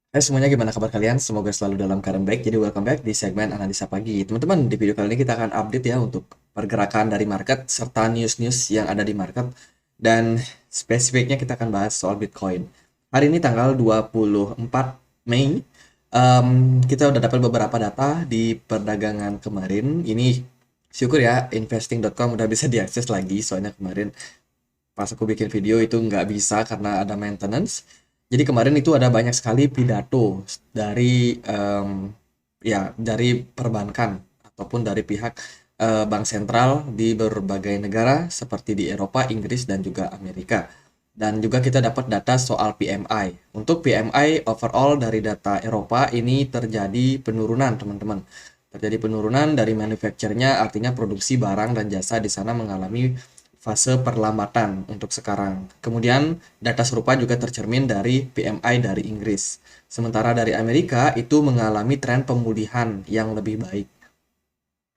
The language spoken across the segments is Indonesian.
Hai semuanya, gimana kabar kalian? Semoga selalu dalam keadaan baik. Jadi welcome back di segmen Analisa Pagi. Teman-teman, di video kali ini kita akan update ya untuk pergerakan dari market serta news-news yang ada di market. Dan spesifiknya kita akan bahas soal Bitcoin. Hari ini tanggal 24 Mei, kita udah dapat beberapa data di perdagangan kemarin. Ini syukur ya, investing.com udah bisa diakses lagi. Soalnya kemarin pas aku bikin video itu nggak bisa karena ada maintenance. Jadi kemarin itu ada banyak sekali pidato dari ya dari perbankan ataupun dari pihak bank sentral di berbagai negara seperti di Eropa, Inggris dan juga Amerika. Dan juga kita dapat data soal PMI. Untuk PMI overall dari data Eropa ini terjadi penurunan, teman-teman. Terjadi penurunan dari manufacture-nya, artinya produksi barang dan jasa di sana mengalami fase perlambatan untuk sekarang. Kemudian data serupa juga tercermin dari PMI dari Inggris. Sementara dari Amerika itu mengalami tren pemulihan yang lebih baik.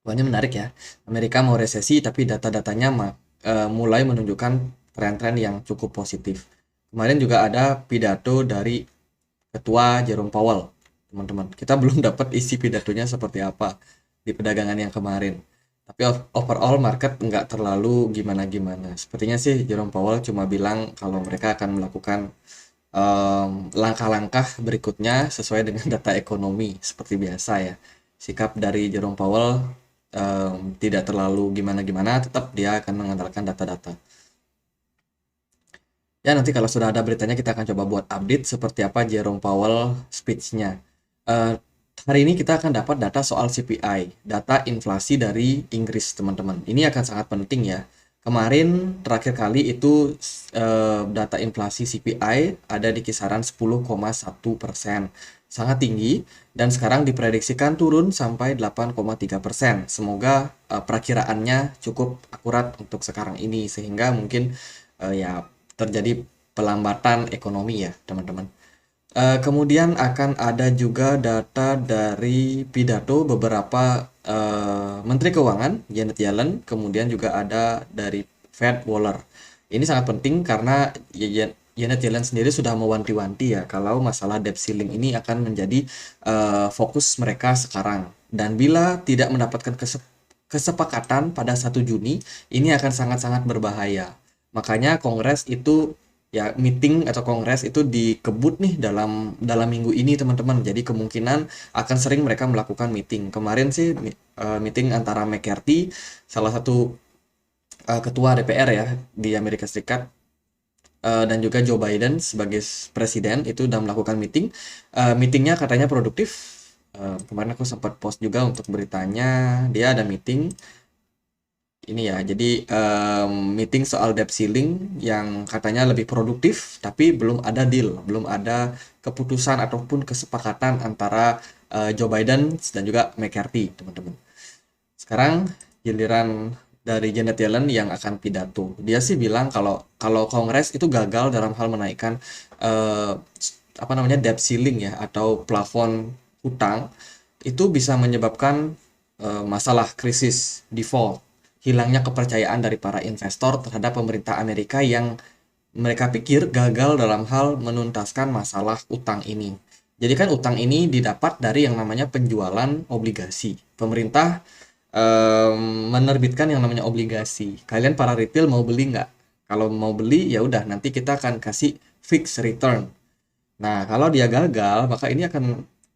Wah, ini menarik ya. Amerika mau resesi tapi data-datanya mulai menunjukkan tren-tren yang cukup positif. Kemarin juga ada pidato dari Ketua Jerome Powell, teman-teman. Kita belum dapat isi pidatonya seperti apa di perdagangan yang kemarin. Tapi overall market nggak terlalu gimana-gimana. Sepertinya sih Jerome Powell cuma bilang kalau mereka akan melakukan langkah-langkah berikutnya sesuai dengan data ekonomi seperti biasa ya. Sikap dari Jerome Powell tidak terlalu gimana-gimana, tetap dia akan mengandalkan data-data. Ya, nanti kalau sudah ada beritanya kita akan coba buat update seperti apa Jerome Powell speech-nya. Eh, Hari ini kita akan dapat data soal CPI, data inflasi dari Inggris, teman-teman. Ini akan sangat penting ya. Kemarin terakhir kali itu data inflasi CPI ada di kisaran 10,1%. Sangat tinggi dan sekarang diprediksikan turun sampai 8,3%. Semoga perakiraannya cukup akurat untuk sekarang ini sehingga mungkin ya terjadi pelambatan ekonomi ya, teman-teman. Kemudian akan ada juga data dari pidato beberapa Menteri Keuangan, Janet Yellen, kemudian juga ada dari Fed Waller. Ini sangat penting karena Janet Yellen sendiri sudah mewanti-wanti ya kalau masalah debt ceiling ini akan menjadi fokus mereka sekarang. Dan bila tidak mendapatkan kesepakatan pada 1 Juni, ini akan sangat-sangat berbahaya. Makanya Kongres itu ya meeting atau kongres itu dikebut nih dalam dalam minggu ini, teman-teman. Jadi kemungkinan akan sering mereka melakukan meeting. Kemarin sih meeting antara McCarthy, salah satu ketua DPR ya di Amerika Serikat, dan juga Joe Biden sebagai presiden itu udah melakukan meeting. Meetingnya katanya produktif. Kemarin aku sempat post juga untuk beritanya, dia ada meeting ini ya. Jadi meeting soal debt ceiling yang katanya lebih produktif, tapi belum ada deal, belum ada keputusan ataupun kesepakatan antara Joe Biden dan juga McCarthy, teman-teman. Sekarang giliran dari Janet Yellen yang akan pidato. Dia sih bilang kalau kalau Kongres itu gagal dalam hal menaikkan eh, apa namanya debt ceiling ya atau plafon utang, itu bisa menyebabkan masalah krisis default, hilangnya kepercayaan dari para investor terhadap pemerintah Amerika yang mereka pikir gagal dalam hal menuntaskan masalah utang ini. Jadi kan utang ini didapat dari yang namanya penjualan obligasi. Pemerintah menerbitkan yang namanya obligasi. Kalian para retail mau beli nggak? Kalau mau beli ya udah nanti kita akan kasih fixed return. Nah, kalau dia gagal, maka ini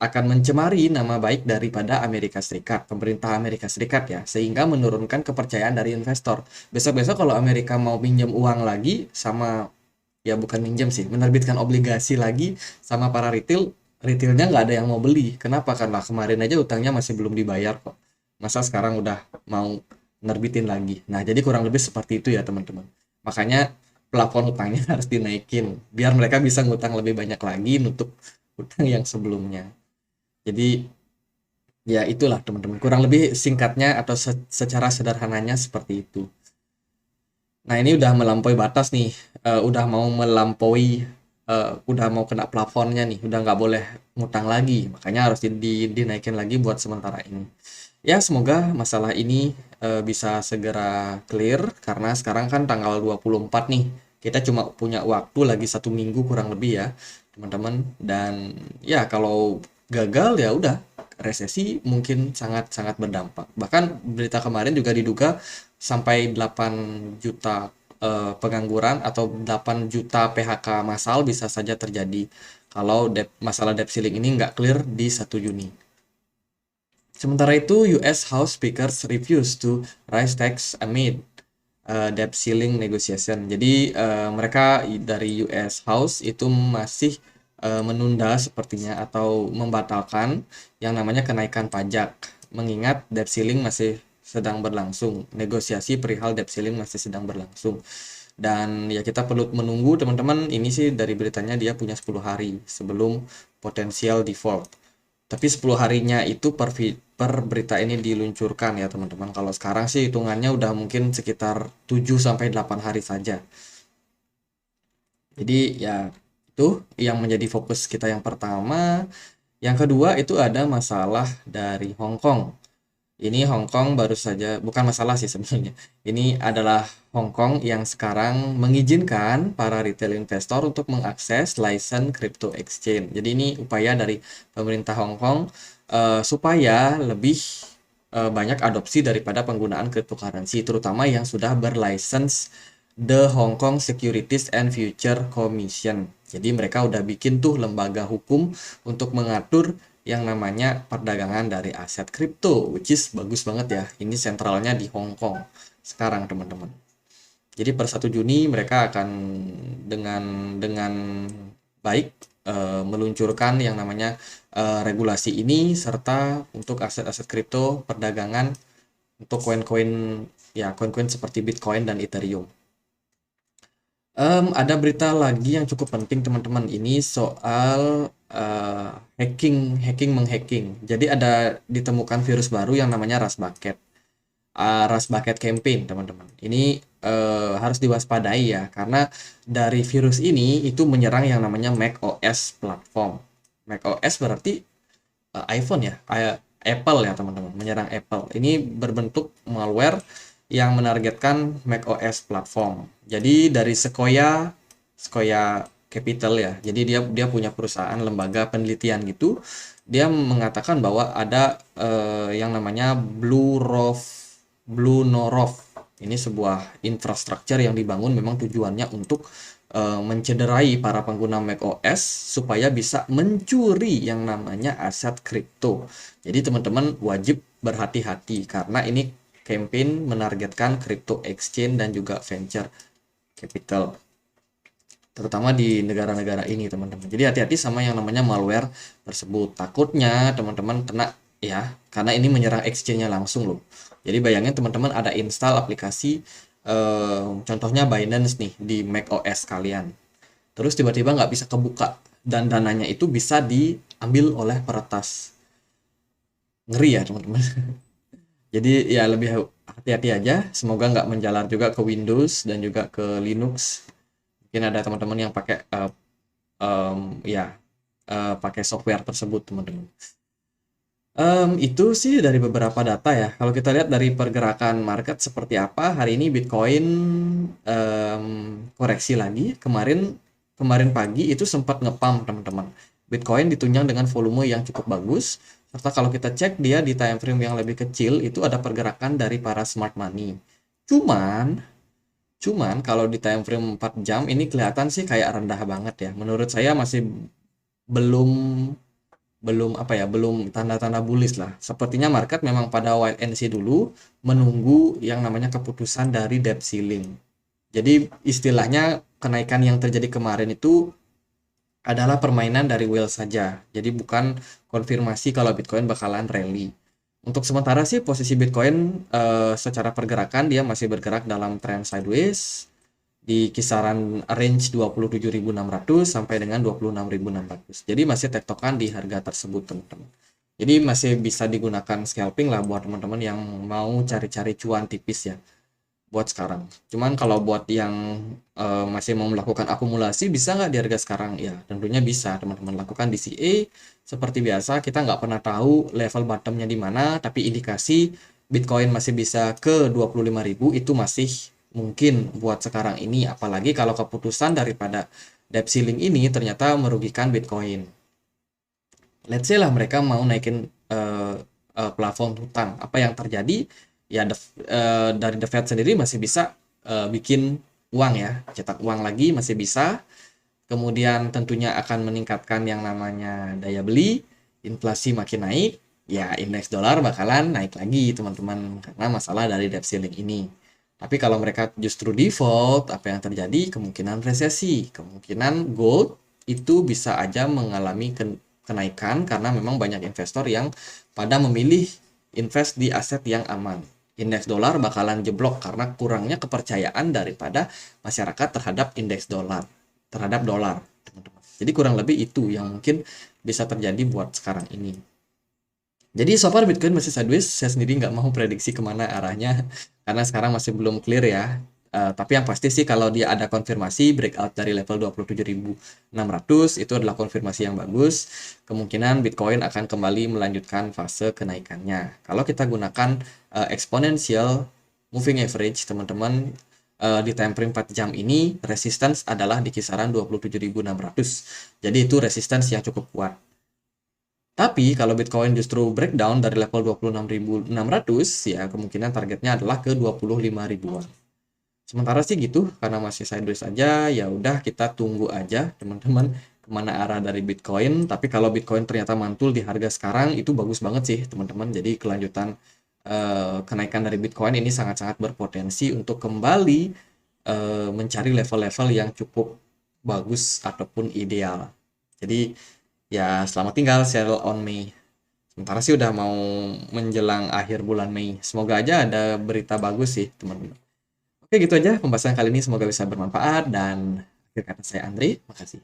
akan mencemari nama baik daripada Amerika Serikat, pemerintah Amerika Serikat ya, sehingga menurunkan kepercayaan dari investor. Besok-besok kalau Amerika mau pinjam uang lagi sama, ya bukan minjem sih, menerbitkan obligasi lagi sama para retail, retailnya nggak ada yang mau beli. Kenapa? Karena kemarin aja utangnya masih belum dibayar kok. Masa sekarang udah mau nerbitin lagi. Nah, jadi kurang lebih seperti itu ya, teman-teman. Makanya plafon utangnya harus dinaikin biar mereka bisa ngutang lebih banyak lagi nutup utang yang sebelumnya. Jadi ya itulah, teman-teman. Kurang lebih singkatnya atau secara sederhananya seperti itu. Nah, ini udah melampaui batas nih. Udah mau melampaui, udah mau kena plafonnya nih. Udah nggak boleh ngutang lagi. Makanya harus dinaikin lagi buat sementara ini. Ya, semoga masalah ini bisa segera clear karena sekarang kan tanggal 24 nih. Kita cuma punya waktu lagi 1 minggu kurang lebih ya, teman-teman. Dan ya kalau gagal ya udah, resesi mungkin sangat-sangat berdampak. Bahkan berita kemarin juga diduga sampai 8 juta pengangguran atau 8 juta PHK massal bisa saja terjadi kalau masalah debt ceiling ini nggak clear di 1 Juni. Sementara itu, US House Speakers refuse to raise tax amid debt ceiling negotiation. Jadi mereka dari US House itu masih menunda sepertinya atau membatalkan yang namanya kenaikan pajak, mengingat debt ceiling masih sedang berlangsung, negosiasi perihal debt ceiling masih sedang berlangsung. Dan ya kita perlu menunggu teman-teman, ini sih dari beritanya dia punya 10 hari sebelum potensial default. Tapi 10 harinya itu per berita ini diluncurkan ya teman-teman. Kalau sekarang sih hitungannya udah mungkin sekitar 7 sampai 8 hari saja. Jadi ya itu yang menjadi fokus kita yang pertama. Yang kedua itu ada masalah dari Hong Kong. Ini Hong Kong baru saja, bukan masalah sih sebenarnya. Ini adalah Hong Kong yang sekarang mengizinkan para retail investor untuk mengakses license crypto exchange. Jadi ini upaya dari pemerintah Hong Kong supaya lebih banyak adopsi daripada penggunaan cryptocurrency, terutama yang sudah berlicense The Hong Kong Securities and Future Commission. Jadi mereka udah bikin tuh lembaga hukum untuk mengatur yang namanya perdagangan dari aset kripto, which is bagus banget ya. Ini sentralnya di Hong Kong sekarang teman-teman. Jadi per 1 Juni mereka akan dengan baik meluncurkan yang namanya regulasi ini, serta untuk aset-aset kripto perdagangan untuk koin-koin ya, koin-koin seperti Bitcoin dan Ethereum. Ada berita lagi yang cukup penting teman-teman, ini soal hacking menghacking. Jadi ada ditemukan virus baru yang namanya Rust Bucket. Rust Bucket Campaign teman-teman. Ini harus diwaspadai ya, karena dari virus ini itu menyerang yang namanya macOS platform. macOS berarti iPhone ya, Apple ya teman-teman, menyerang Apple. Ini berbentuk malware yang menargetkan macOS platform. Jadi dari Sequoia Capital ya. Jadi dia punya perusahaan lembaga penelitian gitu. Dia mengatakan bahwa ada yang namanya Blue Norov. Ini sebuah infrastruktur yang dibangun memang tujuannya untuk mencederai para pengguna macOS supaya bisa mencuri yang namanya aset kripto. Jadi teman-teman wajib berhati-hati karena ini campaign menargetkan crypto exchange dan juga venture capital, terutama di negara-negara ini teman-teman. Jadi hati-hati sama yang namanya malware tersebut. Takutnya teman-teman kena ya, karena ini menyerang exchange-nya langsung loh. Jadi bayangin teman-teman ada install aplikasi contohnya Binance nih di macOS kalian, terus tiba-tiba nggak bisa kebuka dan dananya itu bisa diambil oleh peretas. Ngeri ya teman-teman. Jadi ya lebih hati-hati aja. Semoga nggak menjalar juga ke Windows dan juga ke Linux. Mungkin ada teman-teman yang pakai pakai software tersebut teman-teman. Itu sih dari beberapa data ya. Kalau kita lihat dari pergerakan market seperti apa hari ini, Bitcoin koreksi lagi. Kemarin pagi itu sempat ngepump teman-teman. Bitcoin ditunjang dengan volume yang cukup bagus. Serta kalau kita cek dia di time frame yang lebih kecil itu ada pergerakan dari para smart money. Cuman kalau di time frame 4 jam ini kelihatan sih kayak rendah banget ya. Menurut saya masih belum belum tanda-tanda bullish lah. Sepertinya market memang pada wait and see dulu, menunggu yang namanya keputusan dari debt ceiling. Jadi istilahnya kenaikan yang terjadi kemarin itu adalah permainan dari whale saja. Jadi bukan konfirmasi kalau Bitcoin bakalan rally. Untuk sementara sih posisi Bitcoin secara pergerakan dia masih bergerak dalam trend sideways di kisaran range 27.600 sampai dengan 26.600. Jadi masih tektokan di harga tersebut teman-teman. Jadi masih bisa digunakan scalping lah buat teman-teman yang mau cari-cari cuan tipis ya buat sekarang. Cuman kalau buat yang masih mau melakukan akumulasi, bisa nggak di harga sekarang? Ya tentunya bisa teman-teman lakukan DCA seperti biasa. Kita nggak pernah tahu level bottomnya di mana, tapi indikasi Bitcoin masih bisa ke 25.000 itu masih mungkin buat sekarang ini, apalagi kalau keputusan daripada debt ceiling ini ternyata merugikan Bitcoin. Let's say lah mereka mau naikin plafon hutang. Apa yang terjadi? Ya dari The Fed sendiri masih bisa bikin uang ya, cetak uang lagi masih bisa. Kemudian tentunya akan meningkatkan yang namanya daya beli, inflasi makin naik, ya indeks dolar bakalan naik lagi teman-teman karena masalah dari debt ceiling ini. Tapi kalau mereka justru default, apa yang terjadi? Kemungkinan resesi, kemungkinan gold itu bisa aja mengalami kenaikan karena memang banyak investor yang pada memilih invest di aset yang aman. Indeks dolar bakalan jeblok karena kurangnya kepercayaan daripada masyarakat terhadap indeks dolar, terhadap dolar, teman-teman. Jadi kurang lebih itu yang mungkin bisa terjadi buat sekarang ini. Jadi so far Bitcoin masih sideways, saya sendiri nggak mau prediksi kemana arahnya, karena sekarang masih belum clear ya. Tapi yang pasti sih kalau dia ada konfirmasi breakout dari level 27.600 itu adalah konfirmasi yang bagus. Kemungkinan Bitcoin akan kembali melanjutkan fase kenaikannya. Kalau kita gunakan exponential moving average, teman-teman, di time frame 4 jam ini resistance adalah di kisaran 27.600. Jadi itu resistance yang cukup kuat. Tapi kalau Bitcoin justru breakdown dari level 26.600, ya kemungkinan targetnya adalah ke 25 ribuan. Sementara sih gitu, karena masih sideways aja, ya udah kita tunggu aja teman-teman kemana arah dari Bitcoin. Tapi kalau Bitcoin ternyata mantul di harga sekarang, itu bagus banget sih teman-teman. Jadi kelanjutan kenaikan dari Bitcoin ini sangat-sangat berpotensi untuk kembali mencari level-level yang cukup bagus ataupun ideal. Jadi ya selamat tinggal sell on Mei. Sementara sih udah mau menjelang akhir bulan Mei. Semoga aja ada berita bagus sih teman-teman. Oke gitu aja pembahasan kali ini, semoga bisa bermanfaat dan akhir kata saya Andre, makasih.